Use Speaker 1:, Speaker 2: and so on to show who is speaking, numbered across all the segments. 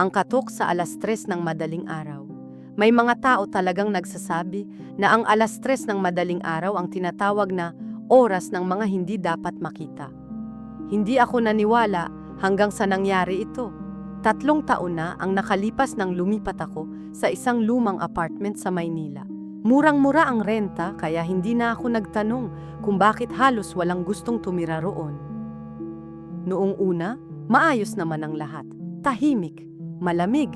Speaker 1: ang katok sa 3:00 ng madaling araw. May mga tao talagang nagsasabi na ang 3:00 ng madaling araw ang tinatawag na oras ng mga hindi dapat makita. Hindi ako naniwala hanggang sa nangyari ito. 3 taon na ang nakalipas nang lumipat ako sa isang lumang apartment sa Maynila. Murang-mura ang renta kaya hindi na ako nagtanong kung bakit halos walang gustong tumira roon. Noong una, maayos naman ang lahat. Tahimik, malamig,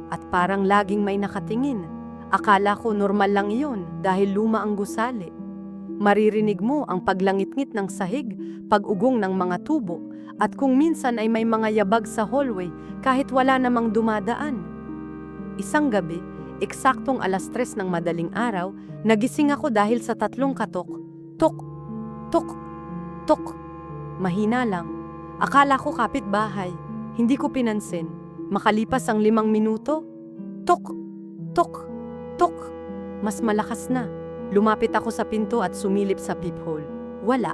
Speaker 1: at parang laging may nakatingin. Akala ko normal lang iyon dahil luma ang gusali. Maririnig mo ang paglangit-ngit ng sahig, pag-ugong ng mga tubo, at kung minsan ay may mga yabag sa hallway kahit wala namang dumadaan. Isang gabi, eksaktong 3:00 ng madaling araw, nagising ako dahil sa 3 katok. Tok, tok, tok. Mahina lang. Akala ko kapitbahay. Hindi ko pinansin. Makalipas ang 5 minuto, tok, tok, tok. Mas malakas na. Lumapit ako sa pinto at sumilip sa peephole. Wala.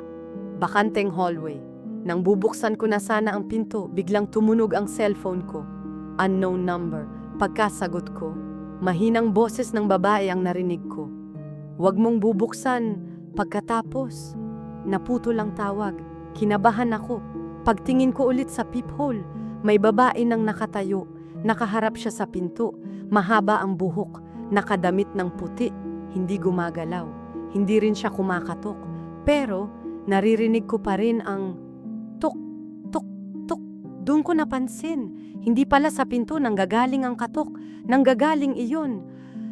Speaker 1: Bakanteng hallway. Nang bubuksan ko na sana ang pinto, biglang tumunog ang cellphone ko. Unknown number. Pagkasagot ko, mahinang boses ng babae ang narinig ko. Huwag mong bubuksan. Pagkatapos, naputol ang tawag. Kinabahan ako. Pagtingin ko ulit sa peephole, may babae nang nakatayo. Nakaharap siya sa pinto. Mahaba ang buhok. Nakadamit ng puti. Hindi gumagalaw. Hindi rin siya kumakatok. Pero, naririnig ko pa rin ang tuk, tuk, tuk. Doon ko napansin. Hindi pala sa pinto nanggagaling ang katok. Nanggagaling iyon.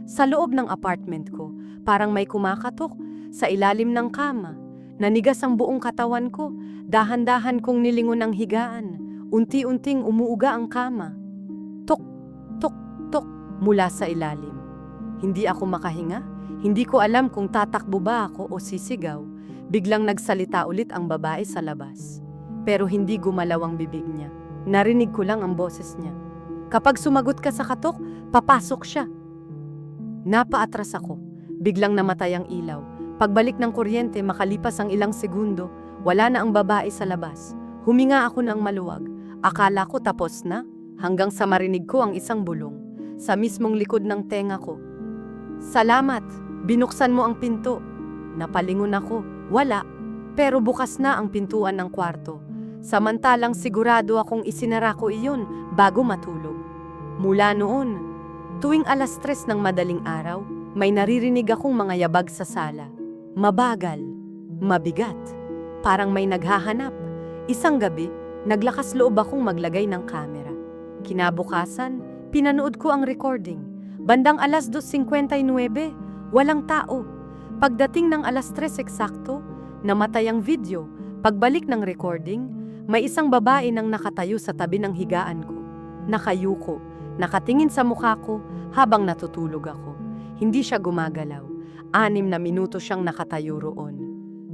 Speaker 1: Sa loob ng apartment ko, parang may kumakatok sa ilalim ng kama. Nanigas ang buong katawan ko. Dahan-dahan kong nilingon ang higaan. Unti-unting umuuga ang kama. Tuk, tuk, tuk mula sa ilalim. Hindi ako makahinga. Hindi ko alam kung tatakbo ba ako o sisigaw. Biglang nagsalita ulit ang babae sa labas. Pero hindi gumalaw ang bibig niya. Narinig ko lang ang boses niya. Kapag sumagot ka sa katok, papasok siya. Napaatras ako. Biglang namatay ang ilaw. Pagbalik ng kuryente, makalipas ang ilang segundo, wala na ang babae sa labas. Huminga ako ng maluwag. Akala ko tapos na, hanggang sa marinig ko ang isang bulong. Sa mismong likod ng tenga ko. Salamat! Binuksan mo ang pinto. Napalingon ako. Wala. Pero bukas na ang pintuan ng kwarto. Samantalang sigurado akong isinara ko iyon bago matulog. Mula noon, tuwing 3:00 ng madaling araw, may naririnig akong mga yabag sa sala. Mabagal. Mabigat. Parang may naghahanap. Isang gabi, naglakas loob akong maglagay ng kamera. Kinabukasan, pinanood ko ang recording. Bandang 2:59, walang tao. Pagdating ng 3:00 eksakto, namatay ang video. Pagbalik ng recording, may isang babae nang nakatayo sa tabi ng higaan ko. Nakayuko, nakatingin sa mukha ko habang natutulog ako. Hindi siya gumagalaw. 6 na minuto siyang nakatayo roon.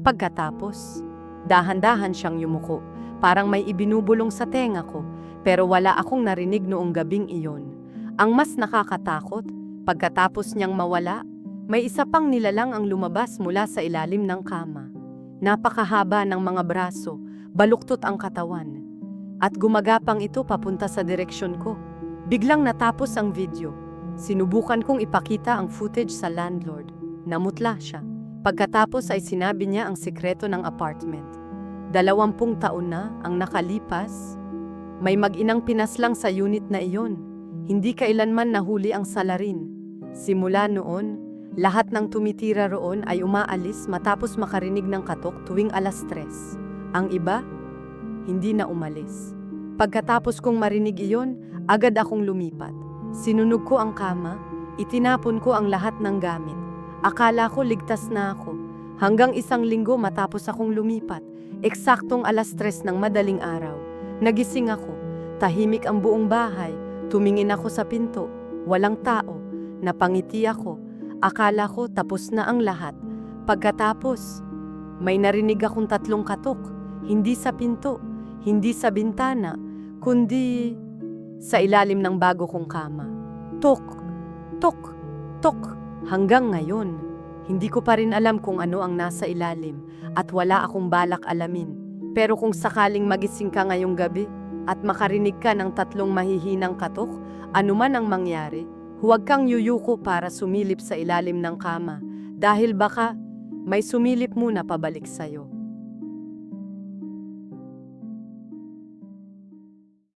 Speaker 1: Pagkatapos, dahan-dahan siyang yumuko. Parang may ibinubulong sa tenga ko, pero wala akong narinig noong gabing iyon. Ang mas nakakatakot, pagkatapos niyang mawala, may isa pang nilalang ang lumabas mula sa ilalim ng kama. Napakahaba ng mga braso, baluktot ang katawan. At gumagapang ito papunta sa direksyon ko. Biglang natapos ang video. Sinubukan kong ipakita ang footage sa landlord. Namutla siya. Pagkatapos ay sinabi niya ang sikreto ng apartment. 20 taon na ang nakalipas. May mag-inang pinaslang sa unit na iyon. Hindi kailanman nahuli ang salarin. Simula noon, lahat ng tumitira roon ay umaalis matapos makarinig ng katok tuwing 3:00. Ang iba, hindi na umalis. Pagkatapos kong marinig iyon, agad akong lumipat. Sinunog ko ang kama, itinapon ko ang lahat ng gamit. Akala ko ligtas na ako. Hanggang 1 linggo matapos akong lumipat, eksaktong 3:00 ng madaling araw. Nagising ako, tahimik ang buong bahay, tumingin ako sa pinto, walang tao, napangiti ako. Akala ko tapos na ang lahat. Pagkatapos, may narinig akong 3 katok. Hindi sa pinto, hindi sa bintana, kundi sa ilalim ng bago kong kama. Tok, tok, tok. Hanggang ngayon, hindi ko pa rin alam kung ano ang nasa ilalim at wala akong balak alamin. Pero kung sakaling magising ka ngayong gabi, at makarinig ka ng 3 mahihinang katok, anuman ang mangyari, huwag kang yuyuko para sumilip sa ilalim ng kama dahil baka may sumilip muna pabalik sa'yo.